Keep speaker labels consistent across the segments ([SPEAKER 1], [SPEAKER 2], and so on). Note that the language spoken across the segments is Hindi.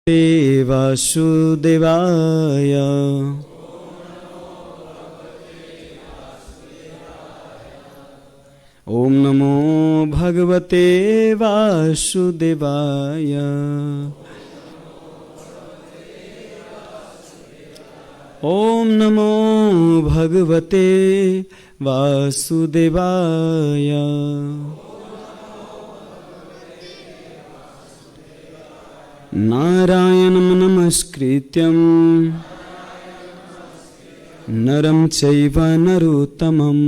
[SPEAKER 1] ते वासुदेवाय। ओम नमो भगवते वासुदेवाय। ओम नमो भगवते वासुदेवाय। नारायणं नमस्कृत्यं नरं चैव नरोत्तमं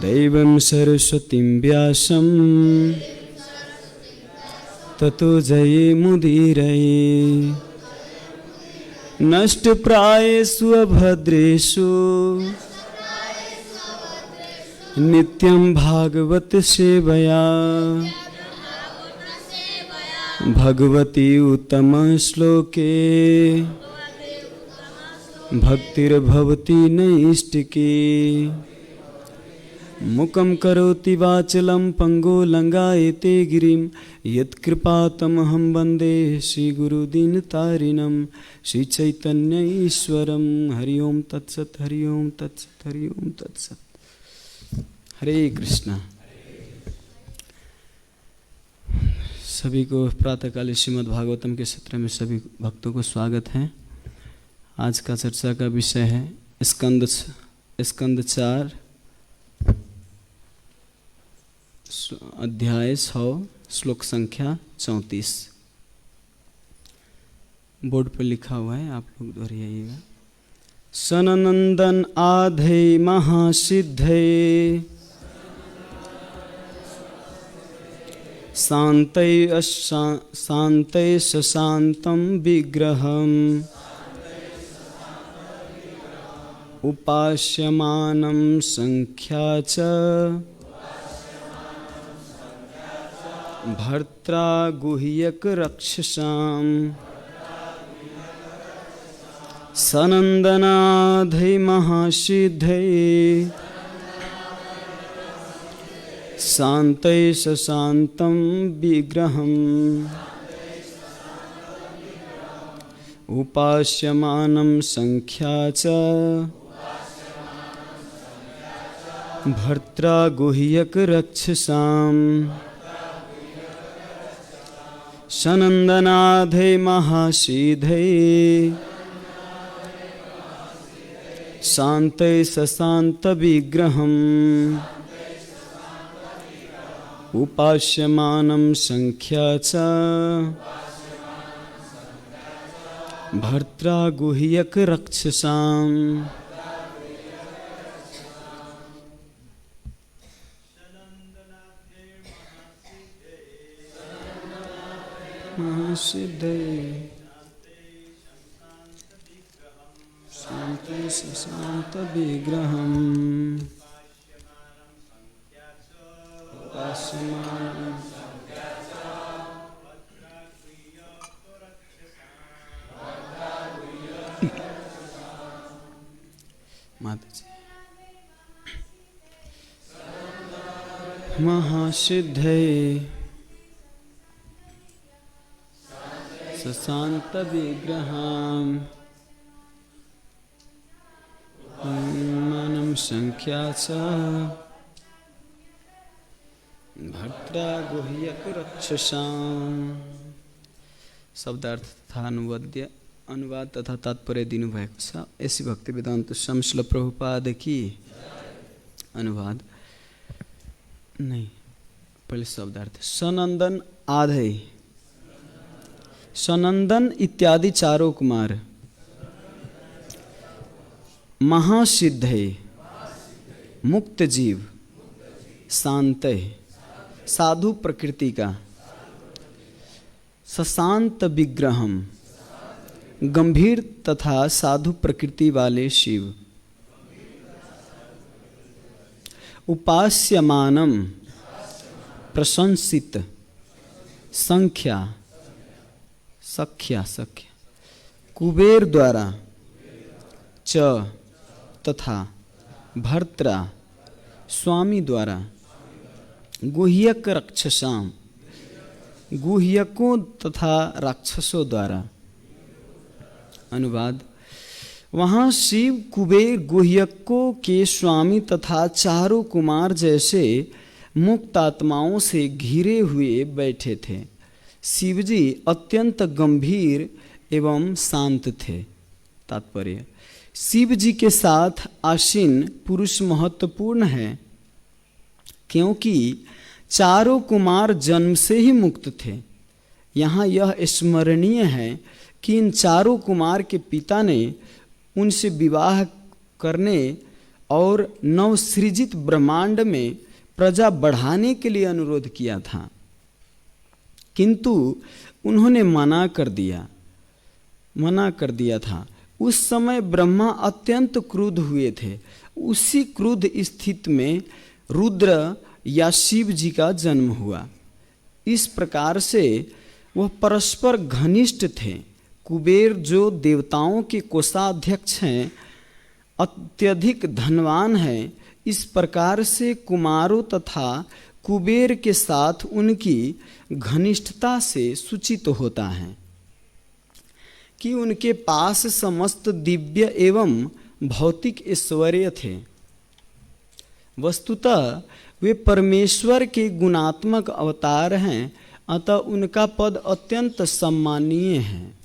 [SPEAKER 1] देवीं सरस्वतीं व्यासं ततो जयमुदीरये। नष्टप्रायेषु अभद्रेषु नित्यं भागवत सेवया भगवती उत्तम श्लोके भक्तिर्भवति नैष्टिकी। मुखं करोति वाचलं पंगो लंगायते गिरिं यत्कृपातमहं वन्दे श्रीगुरुदीनतारिणं श्रीचैतन्य ईश्वरं। हरि ओम तत्सत्, हरि ओम तत्सत्, हरि ओम तत्सत्। हरे कृष्ण। सभी को प्रातःकालीन श्रीमद् भागवतम के सत्र में सभी भक्तों को स्वागत है। आज का चर्चा का विषय है स्कंद 4 अध्याय 6 श्लोक संख्या 34। बोर्ड पर लिखा हुआ है, आप लोग दोहराइएगा। सननंदन आधे महासिद्धे शान्तै शशान्तं विग्रहम् उपास्यमानं संख्या च भर्त्रा गुह्यक रक्षसाम्। सनन्दनाधै महासिद्धै शान्तै शशान्तं विग्रहम् उपास्यमानं संख्या च भर्त्रा गुह्यक रक्षसाम्। सनन्दनाधै महासिद्धै शान्तै शशान्त विग्रहम् उपास्यमानं संख्या च भर्त्रा गुह्यक रक्षसाम्। महासिद्धै शान्तै शशान्त विग्रहम् महासिद्धै शशान्त विग्रहम् मानं संख्या च भर्त्रा गुह्यक रक्षसाम्। शब्दार्थ तथा अनुवाद तथा तात्पर्य दिनु भएको छ। ऐसी भक्ति वेदांत स्वामी श्रील प्रभुपाद की। अनुवाद नहीं, पहले शब्दार्थ। सनंदन आधे, सनंदन इत्यादि चारों कुमार, महासिद्धे मुक्त जीव, शांत साधु प्रकृति का, शशांत विग्रहम गंभीर तथा साधु प्रकृति वाले शिव, उपास्यमानम प्रशंसित, संख्या सख्या कुबेर द्वारा, च तथा भर्त्रा स्वामी द्वारा, गुह्यक रक्षसाम गुह्यकों तथा राक्षसों द्वारा। अनुवाद, वहाँ शिव कुबेर गुह्यकों के स्वामी तथा चारों कुमार जैसे मुक्त आत्माओं से घिरे हुए बैठे थे। शिवजी अत्यंत गंभीर एवं शांत थे। तात्पर्य, शिव जी के साथ आसीन पुरुष महत्वपूर्ण है, क्योंकि चारों कुमार जन्म से ही मुक्त थे। यहाँ यह स्मरणीय है कि इन चारों कुमार के पिता ने उनसे विवाह करने और नवसृजित ब्रह्मांड में प्रजा बढ़ाने के लिए अनुरोध किया था, किंतु उन्होंने मना कर दिया था। उस समय ब्रह्मा अत्यंत क्रुद्ध हुए थे। उसी क्रुद्ध स्थिति में रुद्र या शिव जी का जन्म हुआ। इस प्रकार से वह परस्पर घनिष्ठ थे। कुबेर जो देवताओं के कोषाध्यक्ष हैं, अत्यधिक धनवान हैं। इस प्रकार से कुमारों तथा कुबेर के साथ उनकी घनिष्ठता से सूचित होता है कि उनके पास समस्त दिव्य एवं भौतिक ऐश्वर्य थे। वस्तुतः वे परमेश्वर के गुणात्मक अवतार हैं, अतः उनका पद अत्यंत सम्मानीय है।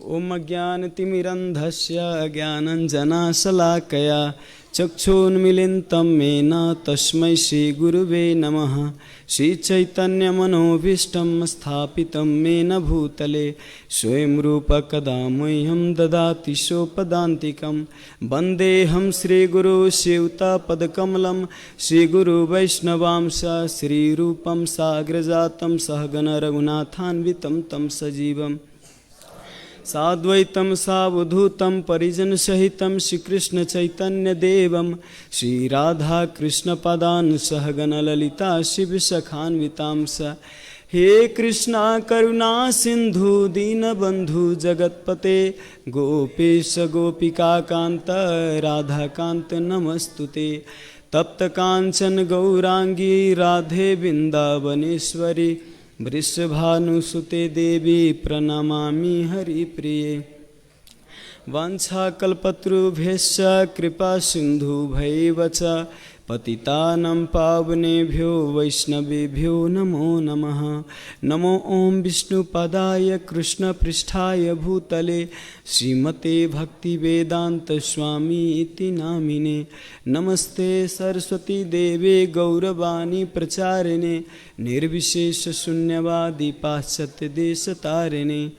[SPEAKER 1] ओम ज्ञानतिमिरन्धस्य ज्ञानञ्जनशलाकया चक्षुन्मीलितं येन तस्मै श्रीगुरुवे नमः। श्रीचैतन्यमनोभीष्टं स्थापितं येन भूतले स्वयं रूपः कदा मह्यं ददाति सोपदान्तिकं। वन्देऽहं श्रीगुरु शिवतापदकमलं श्रीगुरुवैष्णवांश श्रीरूपं साग्रजातं सहगण रघुनाथान्वितं तं सजीवम् साद्वैतं सावधूतं परिजनसहितं श्रीकृष्ण चैतन्यदेवं श्रीराधाकृष्णपदान् सहगण ललिता शिवसखान्वितांस। हे कृष्णा करुणा सिंधु दीनबंधु जगत्पते गोपेश गोपिकाकान्त राधाकान्त नमस्तुते। तप्त कांचन गौरांगी राधे वृंदावनेश्वरी वृषभानुसुते देवी प्रणमामि हरिप्रिये। वाञ्छाकल्पतरुभ्यश्च कृपा सिन्धुभ्यैव च पतितानां पावनेभ्यो वैष्णवेभ्यो नमो नमः। नमो ओं विष्णुपदाय कृष्णपृष्ठाय भूतले श्रीमते भक्तिवेदान्तस्वामी इति नामिने। नमस्ते सरस्वती देवे गौरवाणी प्रचारिणे निर्विशेषशून्यवादी पाश्चात्यदेशतारिणे।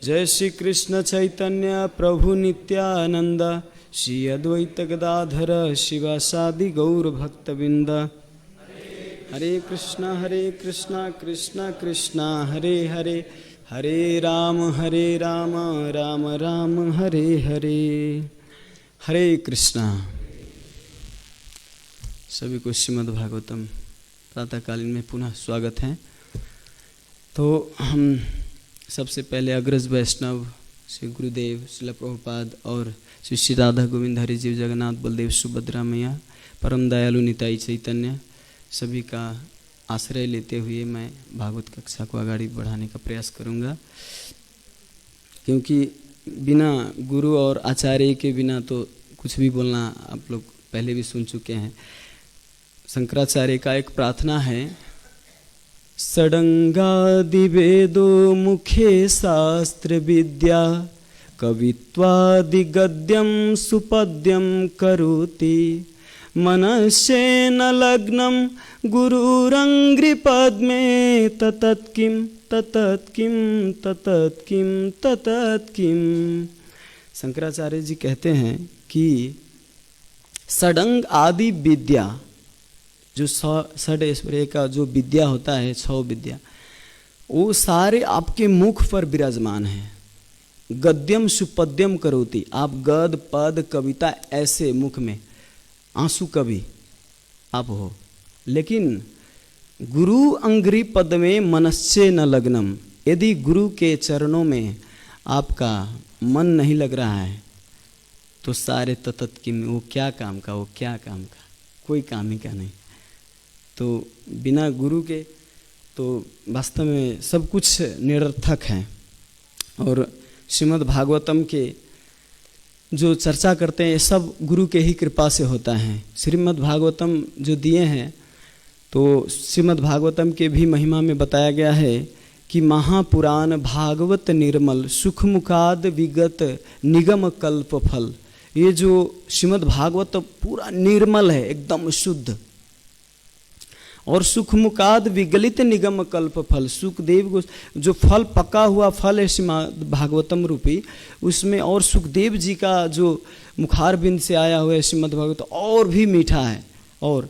[SPEAKER 1] जय श्री कृष्ण चैतन्य प्रभु नित्यानंद श्री अद्वैत गदाधर शिवासादि गौर भक्तबिंद। हरे कृष्णा कृष्णा कृष्णा हरे हरे, हरे राम राम राम हरे हरे। हरे कृष्णा। सभी को श्रीमद् भागवतम प्रातःकालीन में पुनः स्वागत है। तो हम सबसे पहले अग्रज वैष्णव श्री गुरुदेव श्रील प्रभुपाद और श्री श्री राधा गोविंद हरि जीव जगन्नाथ बलदेव सुभद्रा मैया परम दयालु निताई चैतन्य सभी का आश्रय लेते हुए मैं भागवत कक्षा को आगे बढ़ाने का प्रयास करूंगा, क्योंकि बिना गुरु और आचार्य के बिना तो कुछ भी बोलना आप लोग पहले भी सुन चुके हैं। शंकराचार्य का एक प्रार्थना है, षडंगादिवेदो मुखे शास्त्र विद्या कवित्वादिगद्यं सुपद्यं करोति मनस्येन लग्नं गुरुरंघ्रिपद्मे ततत्किं ततत्किं ततत्किं ततत्किं। शंकराचार्य जी कहते हैं कि षडंग आदि विद्या, जो षड ऐश्वर्य का जो विद्या होता है, 6 विद्या, वो सारे आपके मुख पर विराजमान है। गद्यम सुपद्यम करोति, आप गद पद कविता ऐसे मुख में आंसू कवि आप हो, लेकिन गुरु अंघ्रि पद में मनस्से न लग्नम, यदि गुरु के चरणों में आपका मन नहीं लग रहा है तो सारे ततत की वो क्या काम का, वो क्या काम का, कोई काम ही का नहीं। तो बिना गुरु के तो वास्तव में सब कुछ निरर्थक है। और श्रीमद् भागवतम के जो चर्चा करते हैं ये सब गुरु के ही कृपा से होता है। श्रीमद् भागवतम जो दिए हैं तो श्रीमद् भागवतम के भी महिमा में बताया गया है कि महापुराण भागवत निर्मल सुखमुखाद विगत निगम कल्प फल। ये जो श्रीमद् भागवत पूरा निर्मल है, एकदम शुद्ध, और सुखमुखाद विगलित निगम कल्प फल। सुखदेव को जो फल पका हुआ फल है श्रीमद् भागवतम रूपी, उसमें और सुखदेव जी का जो मुखारबिंद से आया हुआ है श्रीमद् भागवत और भी मीठा है। और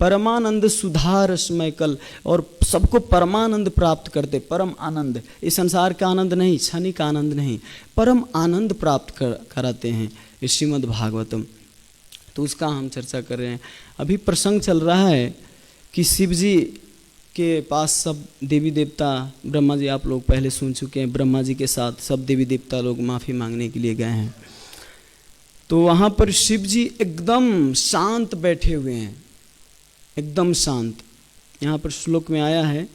[SPEAKER 1] परमानंद सुधा रसमय कल, और सबको परमानंद प्राप्त करते, परम आनंद, इस संसार का आनंद नहीं, क्षणिक आनंद नहीं, परम आनंद प्राप्त कराते हैं इस श्रीमद् भागवतम। तो उसका हम चर्चा कर रहे हैं। अभी प्रसंग चल रहा है कि शिव जी के पास सब देवी देवता, ब्रह्मा जी आप लोग पहले सुन चुके हैं, ब्रह्मा जी के साथ सब देवी देवता लोग माफ़ी मांगने के लिए गए हैं। तो वहाँ पर शिव जी एकदम शांत बैठे हुए हैं, एकदम शांत। यहाँ पर श्लोक में आया है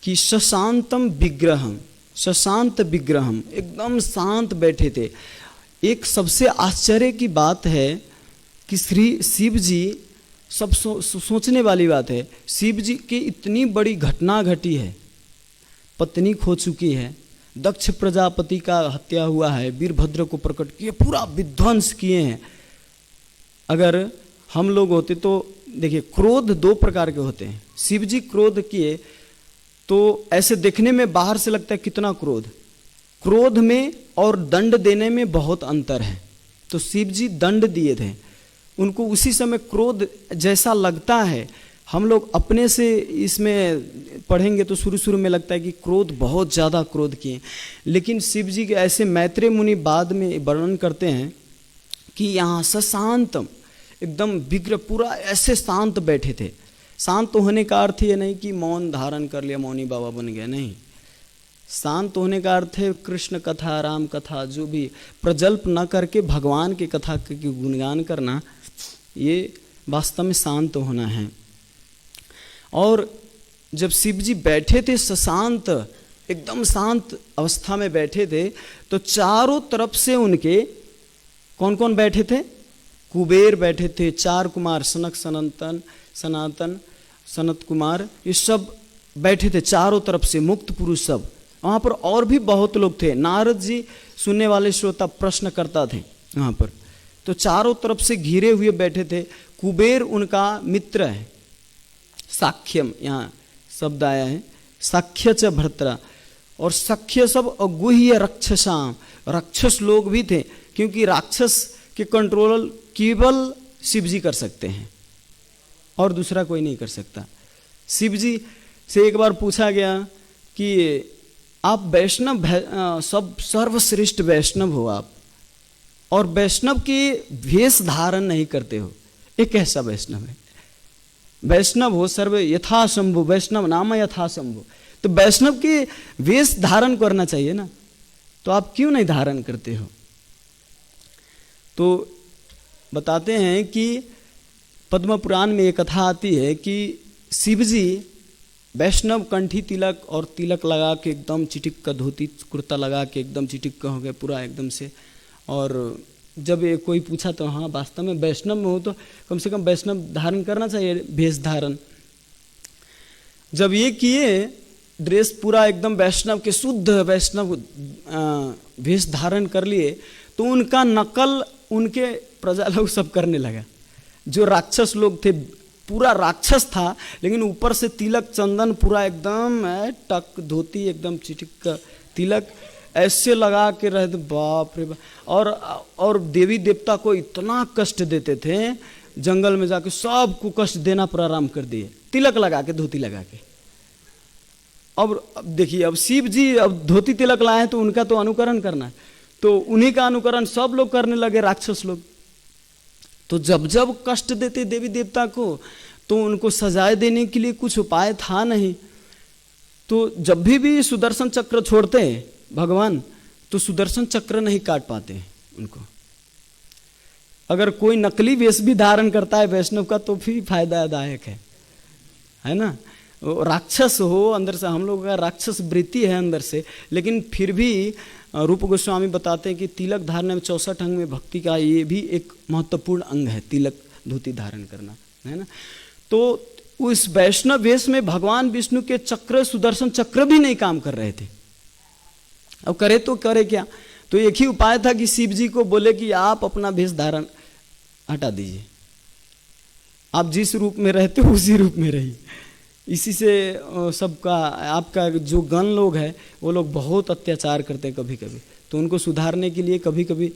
[SPEAKER 1] कि शशांतम विग्रहम, शशांत विग्रहम, एकदम शांत बैठे थे। एक सबसे आश्चर्य की बात है कि श्री शिव जी, सब सोचने वाली बात है, शिव जी की इतनी बड़ी घटना घटी है, पत्नी खो चुकी है, दक्ष प्रजापति का हत्या हुआ है, वीरभद्र को प्रकट किए, पूरा विध्वंस किए हैं। अगर हम लोग होते तो देखिए, क्रोध दो प्रकार के होते हैं। शिव जी क्रोध किए तो ऐसे देखने में बाहर से लगता है कितना क्रोध, क्रोध में और दंड देने में बहुत अंतर है। तो शिव जी दंड दिए थे, उनको उसी समय क्रोध जैसा लगता है। हम लोग अपने से इसमें पढ़ेंगे तो शुरू में लगता है कि क्रोध, बहुत ज़्यादा क्रोध किए, लेकिन शिव जी के ऐसे मैत्रेय मुनि बाद में वर्णन करते हैं कि यहाँ सशांतम, एकदम विग्रह, पूरा ऐसे शांत बैठे थे। शांत होने का अर्थ ये नहीं कि मौन धारण कर लिया, मौनी बाबा बन गया, नहीं। शांत होने का अर्थ है कृष्ण कथा, राम कथा, जो भी प्रजल्प न करके भगवान की कथा के गुणगान करना, ये वास्तव में शांत होना है। और जब शिव जी बैठे थे सशांत, एकदम शांत अवस्था में बैठे थे, तो चारों तरफ से उनके कौन कौन बैठे थे? कुबेर बैठे थे, चार कुमार, सनक, सनातन, सनत कुमार, ये सब बैठे थे चारों तरफ से, मुक्त पुरुष सब। वहाँ पर और भी बहुत लोग थे। नारद जी सुनने वाले श्रोता प्रश्न करता थे वहाँ पर। तो चारों तरफ से घिरे हुए बैठे थे। कुबेर उनका मित्र है, साख्यम यहाँ शब्द आया है, साख्य च भर्तरा। और सख्य सब अगुह्य रक्षसाम, राक्षस लोग भी थे, क्योंकि राक्षस के कंट्रोल केवल शिव जी कर सकते हैं और दूसरा कोई नहीं कर सकता। शिव जी से एक बार पूछा गया कि आप वैष्णव, सब सर्वश्रेष्ठ वैष्णव हो आप, और वैष्णव की वेश धारण नहीं करते हो, ये कैसा वैष्णव है? वैष्णव हो सर्व यथाशंभु, वैष्णव नाम यथाशंभु, तो वैष्णव की वेश धारण करना चाहिए ना, तो आप क्यों नहीं धारण करते हो? तो बताते हैं कि पद्म पुराण में एक कथा आती है कि शिव जी वैष्णव कंठी तिलक और तिलक लगा के एकदम चिटिक का धोती कुर्ता लगा के एकदम चिटिक का हो गया पूरा एकदम से। और जब ये कोई पूछा तो हाँ वास्तव में वैष्णव में हो तो कम से कम वैष्णव धारण करना चाहिए, भेष धारण। जब ये किए, ड्रेस पूरा एकदम वैष्णव के शुद्ध वैष्णव भेष धारण कर लिए, तो उनका नकल उनके प्रजा लोग सब करने लगा। जो राक्षस लोग थे, पूरा राक्षस था, लेकिन ऊपर से तिलक चंदन पूरा एकदम टक धोती एकदम चिटिक का तिलक ऐसे लगा के रहते, बाप रे बाप। और देवी देवता को इतना कष्ट देते थे, जंगल में जाके सबको कष्ट देना प्रारंभ कर दिए, तिलक लगा के, धोती लगा के। अब देखिए, अब शिव जी अब धोती तिलक लाए तो उनका तो अनुकरण करना है, तो उन्हीं का अनुकरण सब लोग करने लगे, राक्षस लोग। तो जब जब कष्ट देते देवी देवता को, तो उनको सजाए देने के लिए कुछ उपाय था नहीं। तो जब भी सुदर्शन चक्र छोड़ते भगवान, तो सुदर्शन चक्र नहीं काट पाते उनको। अगर कोई नकली वेश भी धारण करता है वैष्णव का तो भी फायदादायक है ना। राक्षस हो अंदर से, हम लोगों का राक्षस वृत्ति है अंदर से, लेकिन फिर भी रूप गोस्वामी बताते हैं कि तिलक धारण में 64 अंग में भक्ति का ये भी एक महत्वपूर्ण अंग है, तिलक धोती धारण करना, है ना। तो उस वैष्णव वेश में भगवान विष्णु के चक्र, सुदर्शन चक्र भी नहीं काम कर रहे थे। अब करे तो करे क्या, तो एक ही उपाय था कि शिव जी को बोले कि आप अपना वेश धारण हटा दीजिए, आप जिस रूप में रहते हो उसी रूप में रहिए। इसी से सबका, आपका जो गण लोग हैं वो लोग बहुत अत्याचार करते हैं कभी कभी, तो उनको सुधारने के लिए कभी कभी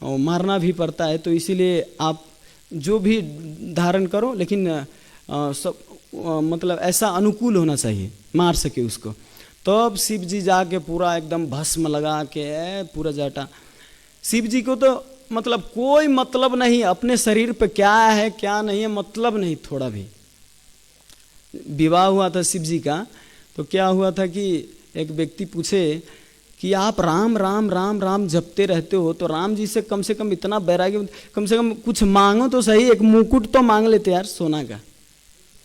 [SPEAKER 1] मारना भी पड़ता है। तो इसीलिए आप जो भी धारण करो, लेकिन सब मतलब ऐसा अनुकूल होना चाहिए, मार सके उसको। तब शिव जी जाके पूरा एकदम भस्म लगा के पूरा जाटा। शिव जी को तो मतलब कोई मतलब नहीं अपने शरीर पे क्या है क्या नहीं है, मतलब नहीं थोड़ा भी। विवाह हुआ था शिव जी का, तो क्या हुआ था कि एक व्यक्ति पूछे कि आप राम राम राम राम जपते रहते हो, तो राम जी से कम इतना वैराग्य, कम से कम कुछ मांगो तो सही, एक मुकुट तो मांग लेते यार सोना का,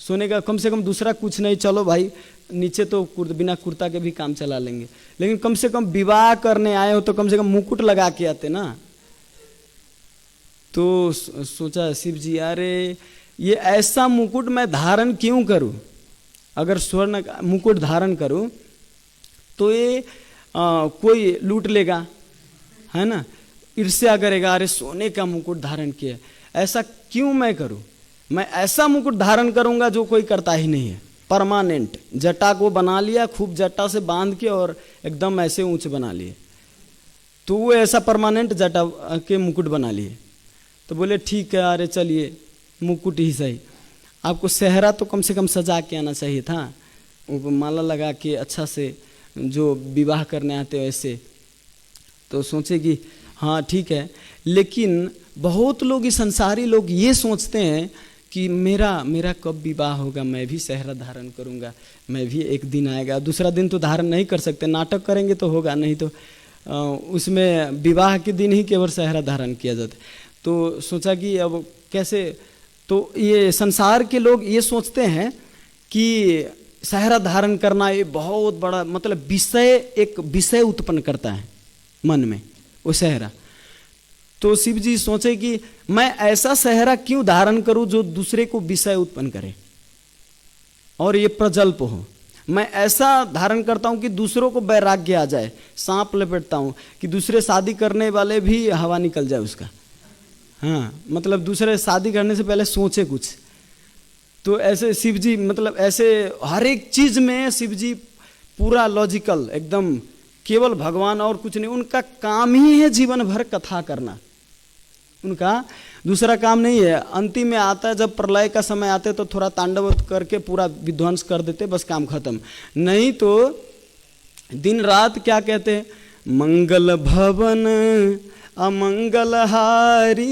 [SPEAKER 1] सोने का, कम से कम दूसरा कुछ नहीं, चलो भाई नीचे तो बिना कुर्ता के भी काम चला लेंगे, लेकिन कम से कम विवाह करने आए हो तो कम से कम मुकुट लगा के आते ना। तो सोचा शिव जी, अरे ये ऐसा मुकुट मैं धारण क्यों करूं, अगर स्वर्ण का मुकुट धारण करूं तो ये कोई लूट लेगा, है ना, ईर्ष्या करेगा, अरे सोने का मुकुट धारण किया, ऐसा क्यों मैं करूं। मैं ऐसा मुकुट धारण करूंगा जो कोई करता ही नहीं है, परमानेंट। जटा को बना लिया, खूब जटा से बांध के और एकदम ऐसे ऊंचे बना लिए, तो वो ऐसा परमानेंट जटा के मुकुट बना लिए। तो बोले ठीक है, अरे चलिए मुकुट ही सही, आपको सेहरा तो कम से कम सजा के आना चाहिए था, वो माला लगा के अच्छा से, जो विवाह करने आते हैं ऐसे। तो सोचे कि हाँ ठीक है, लेकिन बहुत लोग, संसारी लोग ये सोचते हैं कि मेरा कब विवाह होगा, मैं भी सेहरा धारण करूंगा, मैं भी एक दिन आएगा। दूसरा दिन तो धारण नहीं कर सकते, नाटक करेंगे तो होगा, नहीं तो उसमें विवाह के दिन ही केवल सेहरा धारण किया जाता है। तो सोचा कि अब कैसे, तो ये संसार के लोग ये सोचते हैं कि सेहरा धारण करना ये बहुत बड़ा मतलब विषय, एक विषय उत्पन्न करता है मन में वो सेहरा। तो शिव जी सोचे कि मैं ऐसा सेहरा क्यों धारण करूं जो दूसरे को विषय उत्पन्न करे और ये प्रजल्प हो। मैं ऐसा धारण करता हूं कि दूसरों को वैराग्य आ जाए, सांप लपेटता हूं कि दूसरे शादी करने वाले भी हवा निकल जाए उसका, हाँ, मतलब दूसरे शादी करने से पहले सोचे कुछ। तो ऐसे शिव जी, मतलब ऐसे हर एक चीज में शिव जी पूरा लॉजिकल एकदम, केवल भगवान और कुछ नहीं। उनका काम ही है जीवन भर कथा करना, उनका दूसरा काम नहीं है। अंतिम में आता है जब प्रलय का समय आते तो थोड़ा तांडव करके पूरा विध्वंस कर देते, बस काम खत्म। नहीं तो दिन रात क्या कहते हैं, मंगल भवन अमंगलहारी।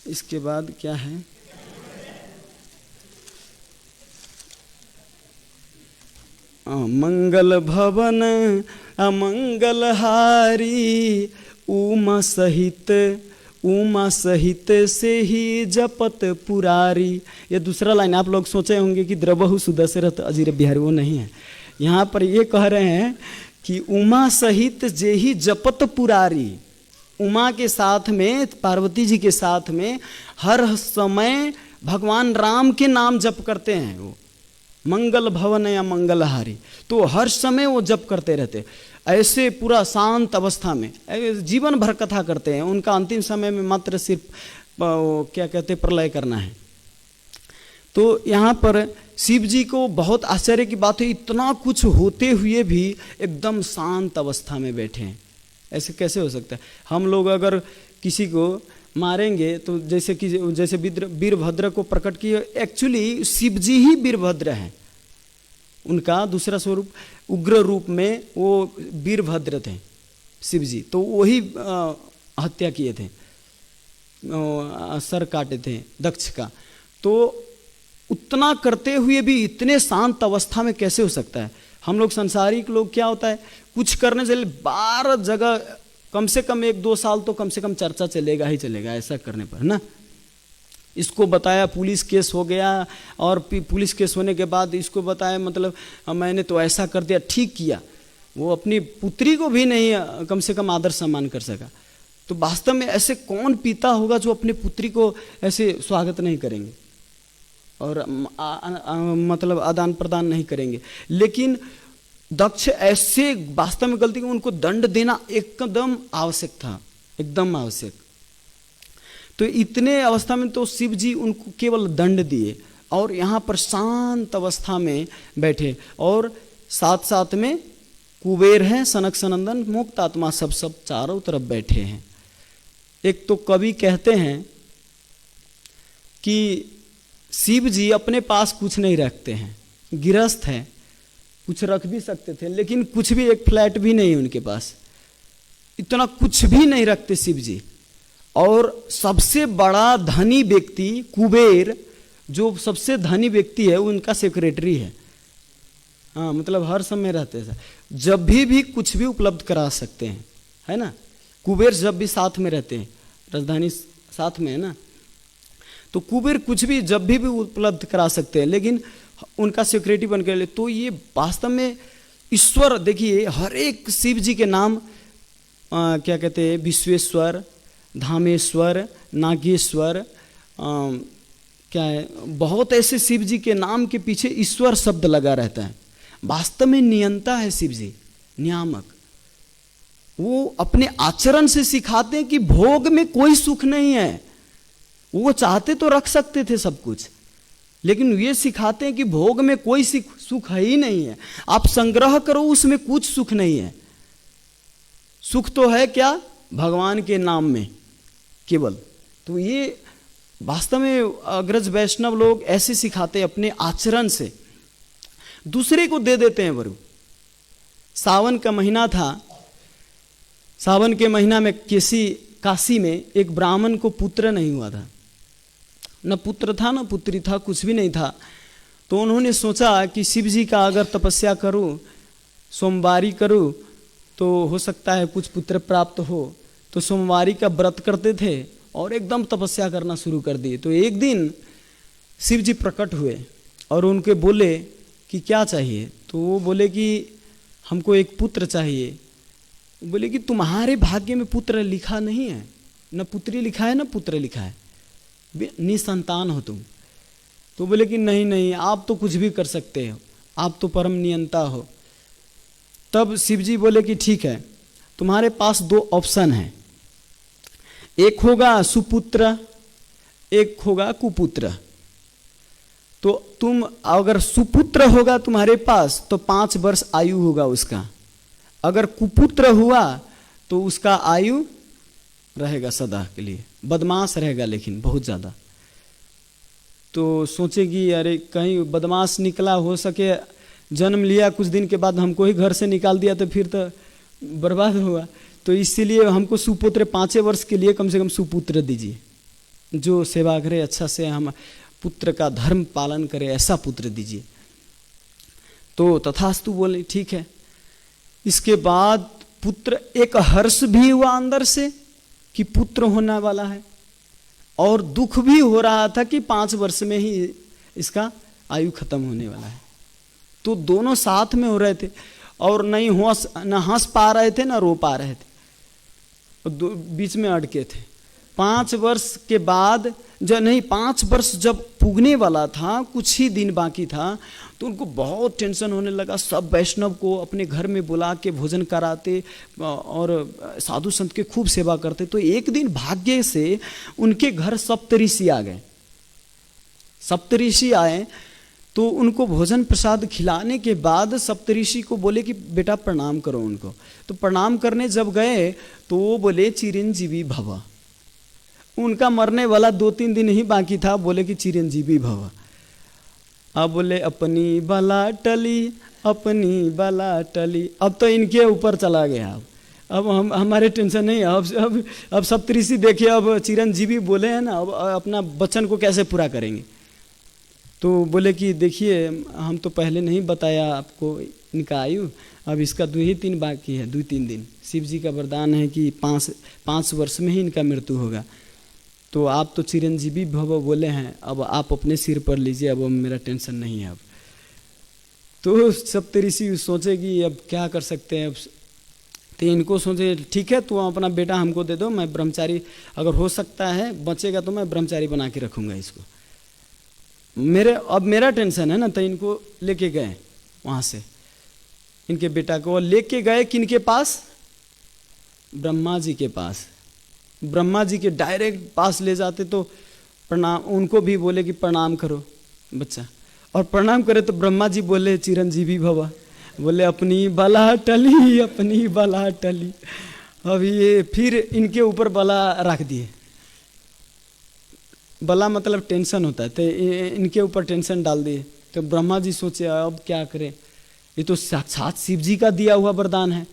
[SPEAKER 1] इसके बाद क्या है, मंगल भवन अमंगलहारी, उमा सहित से ही जपत पुरारी। ये दूसरा लाइन आप लोग सोचे होंगे कि द्रवहु सुदशरथ अजीर बिहारी, वो नहीं है। यहाँ पर ये कह रहे हैं कि उमा सहित जे ही जपत पुरारी, उमा के साथ में, पार्वती जी के साथ में हर समय भगवान राम के नाम जप करते हैं वो, मंगल भवन या मंगलहारी, तो हर समय वो जप करते रहते, ऐसे पूरा शांत अवस्था में जीवन भर कथा करते हैं। उनका अंतिम समय में मात्र सिर्फ क्या कहते प्रलय करना है। तो यहाँ पर शिव जी को बहुत आश्चर्य की बात है, इतना कुछ होते हुए भी एकदम शांत अवस्था में बैठे हैं, ऐसे कैसे हो सकता है। हम लोग अगर किसी को मारेंगे तो जैसे वीरभद्र को प्रकट किए, एक्चुअली शिव जी ही वीरभद्र हैं, उनका दूसरा स्वरूप उग्र रूप में वो वीरभद्र थे शिव जी, तो वही हत्या किए थे, सर काटे थे दक्ष का। तो उतना करते हुए भी इतने शांत अवस्था में कैसे हो सकता है। हम लोग संसारिक लोग क्या होता है, कुछ करने से 12 जगह कम से कम 1-2 साल तो कम से कम चर्चा चलेगा ही चलेगा ऐसा करने पर ना। इसको बताया, पुलिस केस हो गया, और पुलिस केस होने के बाद इसको बताया, मतलब मैंने तो ऐसा कर दिया, ठीक किया। वो अपनी पुत्री को भी नहीं कम से कम आदर सम्मान कर सका। तो वास्तव में ऐसे कौन पिता होगा जो अपने पुत्री को ऐसे स्वागत नहीं करेंगे और मतलब आदान प्रदान नहीं करेंगे। लेकिन दक्ष ऐसे वास्तव में गलती, उनको दंड देना एकदम आवश्यक था, एकदम आवश्यक। तो इतने अवस्था में तो शिव जी उनको केवल दंड दिए और यहाँ पर शांत अवस्था में बैठे, और साथ साथ में कुबेर हैं, सनक सनंदन, मुक्त आत्मा सब चारों तरफ बैठे हैं। एक तो कवि कहते हैं कि शिव जी अपने पास कुछ नहीं रखते हैं, गृहस्थ हैं, कुछ रख भी सकते थे लेकिन कुछ भी, एक फ्लैट भी नहीं उनके पास, इतना कुछ भी नहीं रखते शिव जी। और सबसे बड़ा धनी व्यक्ति कुबेर, जो सबसे धनी व्यक्ति है, उनका सेक्रेटरी है। हाँ, मतलब हर समय रहते हैं, जब भी कुछ भी उपलब्ध करा सकते हैं, है ना। कुबेर जब भी साथ में रहते हैं, राजधानी साथ में है ना, तो कुबेर कुछ भी जब भी उपलब्ध करा सकते हैं, लेकिन उनका सेक्रेटरी बन के। तो ये वास्तव में ईश्वर, देखिए हर एक शिव जी के नाम क्या कहते हैं, विश्वेश्वर, धामेश्वर, नागेश्वर, क्या है, बहुत ऐसे शिव जी के नाम के पीछे ईश्वर शब्द लगा रहता है। वास्तव में नियंता है शिव जी, नियामक। वो अपने आचरण से सिखाते हैं कि भोग में कोई सुख नहीं है। वो चाहते तो रख सकते थे सब कुछ, लेकिन ये सिखाते हैं कि भोग में कोई सुख है ही नहीं है। आप संग्रह करो, उसमें कुछ सुख नहीं है। सुख तो है क्या, भगवान के नाम में केवल। तो ये वास्तव में अग्रज वैष्णव लोग ऐसे सिखाते हैं, अपने आचरण से दूसरे को दे देते हैं वरु। सावन का महीना था, सावन के महीना में काशी में एक ब्राह्मण को पुत्र नहीं हुआ था, न पुत्र था न पुत्री था, कुछ भी नहीं था। तो उन्होंने सोचा कि शिव जी का अगर तपस्या करूं, सोमवारी करूं, तो हो सकता है कुछ पुत्र प्राप्त हो। तो सोमवारी का व्रत करते थे और एकदम तपस्या करना शुरू कर दिए। तो एक दिन शिव जी प्रकट हुए और उनके बोले कि क्या चाहिए। तो वो बोले कि हमको एक पुत्र चाहिए। बोले कि तुम्हारे भाग्य में पुत्र लिखा नहीं है, न पुत्री लिखा है न पुत्र लिखा है, निसंतान हो तुम। तो बोले कि नहीं नहीं, आप तो कुछ भी कर सकते हो, आप तो परम नियंता हो। तब शिव जी बोले कि ठीक है, तुम्हारे पास 2 ऑप्शन हैं, एक होगा सुपुत्र, एक होगा कुपुत्र। तो तुम अगर सुपुत्र होगा तुम्हारे पास तो 5 वर्ष आयु होगा उसका, अगर कुपुत्र हुआ तो उसका आयु रहेगा सदा के लिए, बदमाश रहेगा लेकिन बहुत ज़्यादा। तो सोचेगी अरे कहीं बदमाश निकला, हो सके जन्म लिया कुछ दिन के बाद हमको ही घर से निकाल दिया तो फिर तो बर्बाद हुआ। तो इसीलिए हमको सुपुत्र 5 वर्ष के लिए कम से कम सुपुत्र दीजिए, जो सेवा करे अच्छा से, हम पुत्र का धर्म पालन करे, ऐसा पुत्र दीजिए। तो तथास्तु बोले ठीक है। इसके बाद पुत्र, एक हर्ष भी हुआ अंदर से कि पुत्र होने वाला है, और दुख भी हो रहा था कि 5 वर्ष में ही इसका आयु खत्म होने वाला है। तो दोनों साथ में हो रहे थे और न हंस पा रहे थे न रो पा रहे थे, बीच में अटके थे। 5 वर्ष के बाद जब 5 वर्ष जब पुगने वाला था, कुछ ही दिन बाकी था, तो उनको बहुत टेंशन होने लगा। सब वैष्णव को अपने घर में बुला के भोजन कराते और साधु संत के खूब सेवा करते। तो एक दिन भाग्य से उनके घर सप्तऋषि आ गए। सप्तऋषि आए तो उनको भोजन प्रसाद खिलाने के बाद सप्तऋषि को बोले कि बेटा प्रणाम करो उनको। तो प्रणाम करने जब गए तो वो बोले चिरंजीवी भव। उनका मरने वाला 2-3 दिन ही बाकी था, बोले कि चिरंजीवी भव। अब बोले अपनी बला टली, अपनी बला टली। अब तो इनके ऊपर चला गया। अब हमारे टेंशन नहीं। अब सप्तऋषि देखिए, अब चिरंजीवी बोले हैं ना, अब अपना वचन को कैसे पूरा करेंगे। तो बोले कि देखिए हम तो पहले नहीं बताया आपको इनका आयु, अब इसका 2 ही दिन बाकी है, 2-3 दिन शिव जी का वरदान है कि 5 वर्ष में ही इनका मृत्यु होगा। तो आप तो चिरंजीवी भव बोले हैं, अब आप अपने सिर पर लीजिए, अब मेरा टेंशन नहीं है। अब तो सप्तऋषि सोचे कि अब क्या कर सकते हैं। अब तो इनको सोचे ठीक है, तो अपना बेटा हमको दे दो, मैं ब्रह्मचारी, अगर हो सकता है बचेगा तो मैं ब्रह्मचारी बना के रखूँगा इसको। अब मेरा टेंशन है ना। तो इनको लेके गए वहाँ से, इनके बेटा को लेके गए किनके पास? ब्रह्मा जी के पास। ब्रह्मा जी के डायरेक्ट पास ले जाते तो प्रणाम, उनको भी बोले कि प्रणाम करो बच्चा, और प्रणाम करे तो ब्रह्मा जी बोले चिरंजीवी भव, बोले अपनी बला टली, अपनी बला टली। अब ये फिर इनके ऊपर बला रख दिए। बला मतलब टेंशन होता है, तो इनके ऊपर टेंशन डाल दिए। तो ब्रह्मा जी सोचे अब क्या करें, ये तो साक्षात शिव जी का दिया हुआ वरदान है।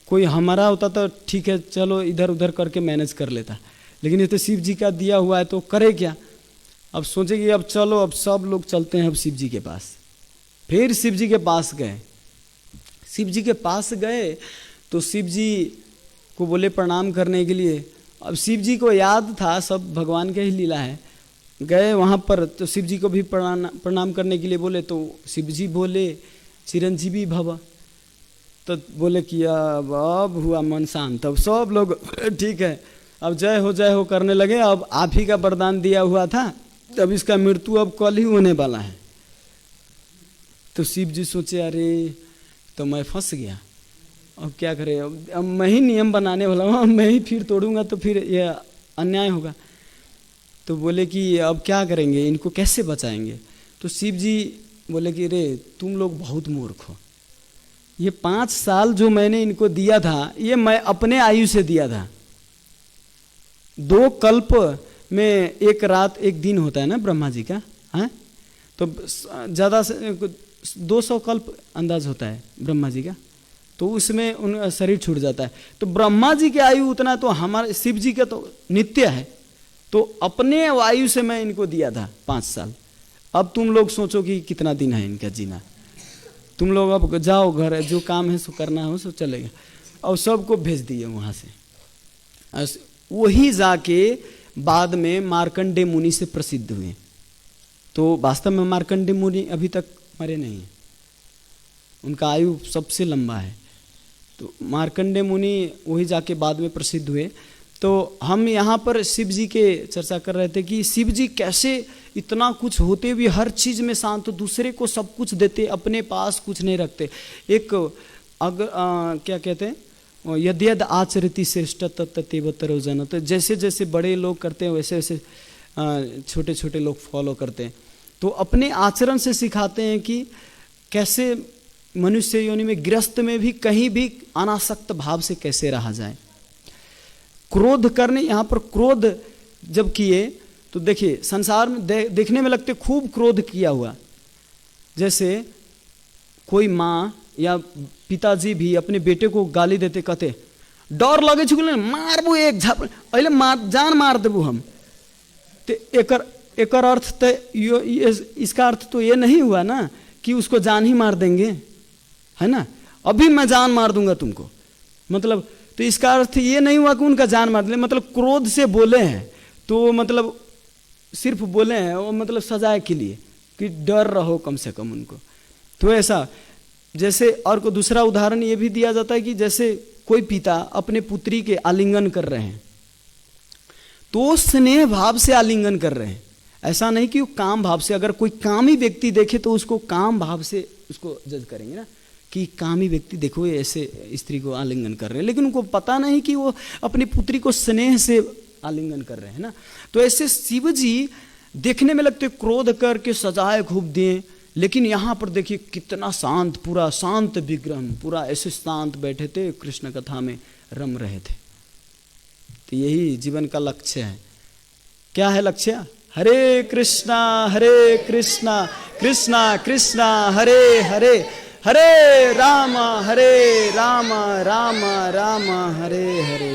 [SPEAKER 1] कोई हमारा होता तो ठीक है, चलो इधर उधर करके मैनेज कर लेता, लेकिन ये तो शिव जी का दिया हुआ है, तो करे क्या। अब सोचे कि अब चलो, अब सब लोग चलते हैं अब शिव जी के पास। फिर शिव जी के पास गए। शिव जी के पास गए तो शिव जी को बोले प्रणाम करने के लिए। अब शिव जी को याद था सब भगवान के ही लीला है। गए वहाँ पर तो शिव जी को भी प्रणाम करने के लिए बोले, तो शिव जी बोले चिरंजीवी भव। तो बोले कि अब हुआ मन शांत। अब सब लोग ठीक है, अब जय हो करने लगे। अब आप ही का वरदान दिया हुआ था, तब इसका मृत्यु अब कल ही होने वाला है। तो शिव जी सोचे अरे तो मैं फंस गया, अब क्या करें। अब मैं ही नियम बनाने वाला हूँ, मैं ही फिर तोड़ूंगा तो फिर यह अन्याय होगा। तो बोले कि अब क्या करेंगे, इनको कैसे बचाएंगे। तो शिव जी बोले कि रे तुम लोग बहुत मूर्ख हो, ये 5 साल जो मैंने इनको दिया था, ये मैं अपने आयु से दिया था। 2 कल्प में 1 रात 1 दिन होता है ना ब्रह्मा जी का, है तो ज़्यादा से 200 कल्प अंदाज होता है ब्रह्मा जी का, तो उसमें उन शरीर छूट जाता है। तो ब्रह्मा जी की आयु उतना, तो हमारे शिव जी का तो नित्य है। तो अपने आयु से मैं इनको दिया था 5 साल। अब तुम लोग सोचो कि कितना दिन है इनका जीना। तुम लोग अब जाओ घर, जो काम है सो करना हो सो चलेगा। और सबको भेज दिए वहाँ से। वही जाके बाद में मार्कंडे मुनि से प्रसिद्ध हुए। तो वास्तव में मार्कंडे मुनि अभी तक मरे नहीं हैं, उनका आयु सबसे लंबा है। तो मार्कंडे मुनि वही जाके बाद में प्रसिद्ध हुए। तो हम यहाँ पर शिव जी के चर्चा कर रहे थे कि शिव जी कैसे इतना कुछ होते भी हर चीज़ में शांत, दूसरे को सब कुछ देते, अपने पास कुछ नहीं रखते। एक क्या कहते हैं, यद्यद आचरति श्रेष्ठ तत्ततेवतरो जन। तो जैसे जैसे बड़े लोग करते हैं वैसे वैसे छोटे छोटे लोग फॉलो करते हैं। तो अपने आचरण से सिखाते हैं कि कैसे मनुष्य योनि में, गृहस्थ में भी, कहीं भी अनासक्त भाव से कैसे रहा जाए। क्रोध करने, यहाँ पर क्रोध जब किए तो देखिए संसार में देखने में लगते खूब क्रोध किया हुआ। जैसे कोई माँ या पिताजी भी अपने बेटे को गाली देते, कहते डर लगे छुले मारबू एक झाप अले मार जान मार देबू हम। तो एकर अर्थ तो इसका अर्थ तो ये नहीं हुआ ना कि उसको जान ही मार देंगे, है ना। अभी मैं जान मार दूंगा तुमको, मतलब तो इसका अर्थ ये नहीं हुआ कि उनका जान मार दें। मतलब क्रोध से बोले हैं तो मतलब सिर्फ बोले हैं वो, मतलब सजाए के लिए कि डर रहो कम से कम उनको। तो ऐसा जैसे, और को दूसरा उदाहरण ये भी दिया जाता है कि जैसे कोई पिता अपने पुत्री के आलिंगन कर रहे हैं तो स्नेह भाव से आलिंगन कर रहे हैं, ऐसा नहीं कि वो काम भाव से। अगर कोई कामी व्यक्ति देखे तो उसको काम भाव से उसको जज करेंगे ना कि कामी व्यक्ति देखो ये ऐसे स्त्री को आलिंगन कर रहे हैं, लेकिन उनको पता नहीं कि वो अपनी पुत्री को स्नेह से आलिंगन कर रहे हैं ना। तो ऐसे शिव जी देखने में लगते क्रोध करके सजाए खूब दिए, लेकिन यहाँ पर देखिए कितना शांत, पूरा शांत विग्रह, पूरा ऐसे शांत बैठे थे, कृष्ण कथा में रम रहे थे। तो यही जीवन का लक्ष्य है। क्या है लक्ष्य? हरे कृष्णा कृष्णा कृष्णा हरे हरे, हरे राम राम राम हरे हरे।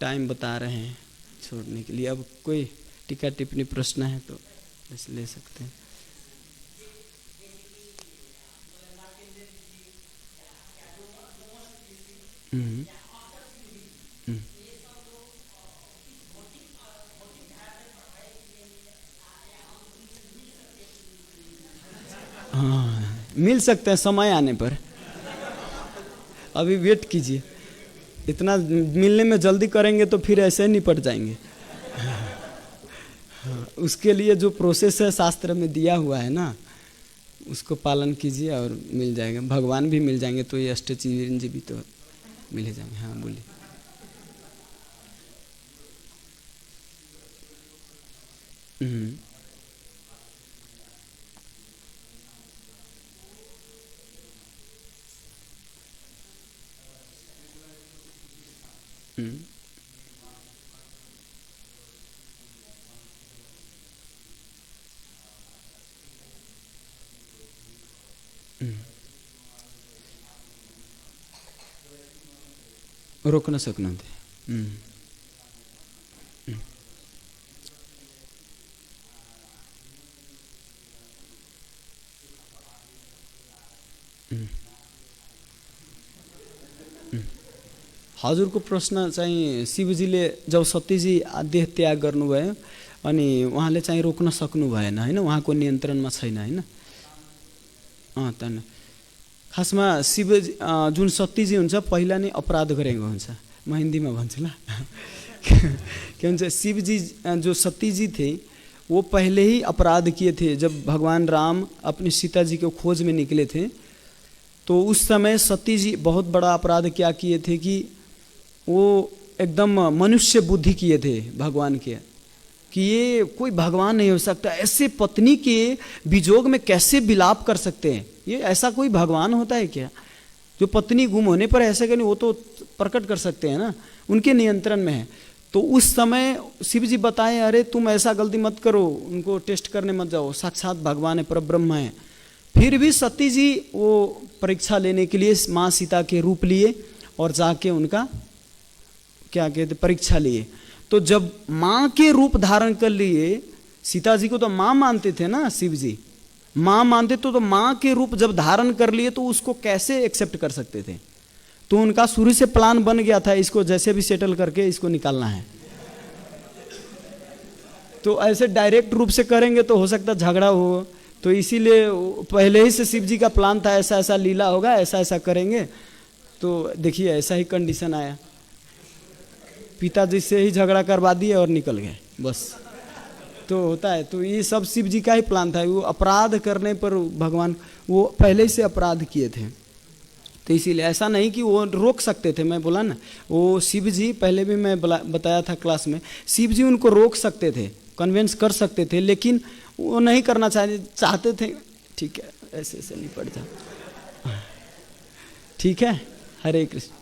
[SPEAKER 1] टाइम बता रहे हैं छोड़ने के लिए। अब कोई टीका टिप्पणी प्रश्न है तो बस ले सकते हैं। हम्म, हम्म। हाँ, मिल सकते हैं समय आने पर, अभी वेट कीजिए। इतना मिलने में जल्दी करेंगे तो फिर ऐसे निपट जाएंगे। हाँ, उसके लिए जो प्रोसेस है शास्त्र में दिया हुआ है ना, उसको पालन कीजिए और मिल जाएगा। भगवान भी मिल जाएंगे तो ये अष्टचिरंजी भी तो मिल ही जाएंगे। हाँ बोलिए। हम्म, हम्म, हम्म। रोक न सक्नुहुन्थे। हम्म, हम्म, हम्म। हजुरको प्रश्न चाहिँ शिवजीले जब सतीजी देह त्याग गर्नुभयो अनि उहाँले चाहिँ रोक्न सक्नु भएन होइन, उहाँको नियन्त्रणमा छैन होइन। त खासमा शिव जुन सतीजी हुन्छ पहिला नै अपराध गरेको हुन्छ। म हिन्दीमा भन्छु ल। के भन्छ, शिवजी जो सतीजी थे वो पहले ही अपराध किए थे। जब भगवान राम अपनी सीता जी के खोज में निकले थे तो उस समय सती जी बहुत बड़ा अपराध क्या किए थे कि वो एकदम मनुष्य बुद्धि किए थे भगवान के, कि ये कोई भगवान नहीं हो सकता, ऐसे पत्नी के विजोग में कैसे विलाप कर सकते हैं, ये ऐसा कोई भगवान होता है क्या जो पत्नी गुम होने पर ऐसे करें, वो तो प्रकट कर सकते हैं ना, उनके नियंत्रण में है। तो उस समय शिव जी बताए, अरे तुम ऐसा गलती मत करो, उनको टेस्ट करने मत जाओ, साक्षात भगवान है, परब्रह्म है। फिर भी सती जी वो परीक्षा लेने के लिए माँ सीता के रूप लिए और जाके उनका क्या कहते परीक्षा लिए। तो जब माँ के रूप धारण कर लिए, सीता जी को तो माँ मानते थे ना शिव जी, माँ मानते तो माँ के रूप जब धारण कर लिए तो उसको कैसे एक्सेप्ट कर सकते थे। तो उनका शुरू से प्लान बन गया था, इसको जैसे भी सेटल करके इसको निकालना है। तो ऐसे डायरेक्ट रूप से करेंगे तो हो सकता झगड़ा हो, तो इसीलिए पहले ही से शिव जी का प्लान था, ऐसा ऐसा लीला होगा, ऐसा ऐसा करेंगे। तो देखिए ऐसा ही कंडीशन आया, पिताजी से ही झगड़ा करवा दिए और निकल गए बस। तो होता है, तो ये सब शिव जी का ही प्लान था। वो अपराध करने पर भगवान वो पहले ही से अपराध किए थे, तो इसीलिए ऐसा नहीं कि वो रोक सकते थे। मैं बोला ना, वो शिव जी पहले भी मैं बताया था क्लास में, शिव जी उनको रोक सकते थे, कन्विंस कर सकते थे, लेकिन वो नहीं करना चाहते थे। ठीक है, ऐसे ऐसे नहीं पड़ जा। ठीक है, हरे कृष्ण।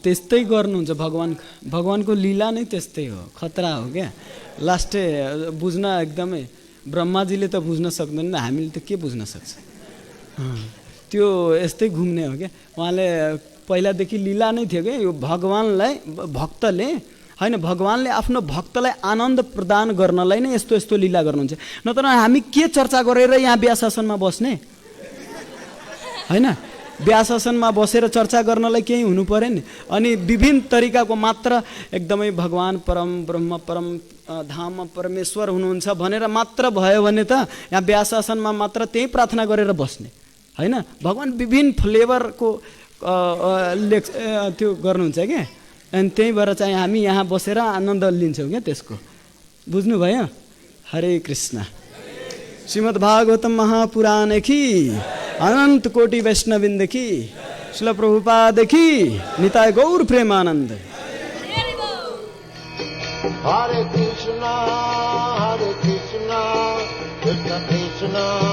[SPEAKER 1] त्यस्तै गर्नुहुन्छ भगवान। भगवानको लीला नै त्यस्तै हो, खतरा हो क्या। लास्टै बुझ्न एकदमै, ब्रह्माजीले त बुझ्न सक्दैन, हामीले त के बुझ्न सक्छ। त्यो यस्तै घुम्ने हो क्या। उहाँले पहिलादेखि लीला नै थियो क्या, यो भगवानलाई भक्तले होइन, भगवानले आफ्नो भक्तलाई आनन्द प्रदान गर्नलाई नै यस्तो यस्तो लीला गर्नुहुन्छ। नत्र हामी के चर्चा गरेर यहाँ व्यासासनमा बस्ने होइन। व्यासासनमा बसेर चर्चा गर्नलाई केही हुनु पर्यो नि। अनि विभिन्न तरिकाको मात्र एकदमै भगवान परम ब्रह्म परम धाम परमेश्वर हुनुहुन्छ भनेर मात्र भयो भने त यहाँ व्यासासनमा मात्र त्यही प्रार्थना गरेर बस्ने होइन। भगवान विभिन्न फ्लेभरको त्यो गर्नुहुन्छ क्या, अनि त्यही भएर चाहिँ हामी यहाँ बसेर आनन्द लिन्छौँ क्या त्यसको। बुझ्नुभयो? हरे कृष्ण। श्रीमद् भागवतम महापुराण की, अनंत कोटि वैष्णविंद की, श्रील प्रभुपाद की, निताय गौर Premanand.
[SPEAKER 2] Hare Krishna, Krishna Krishna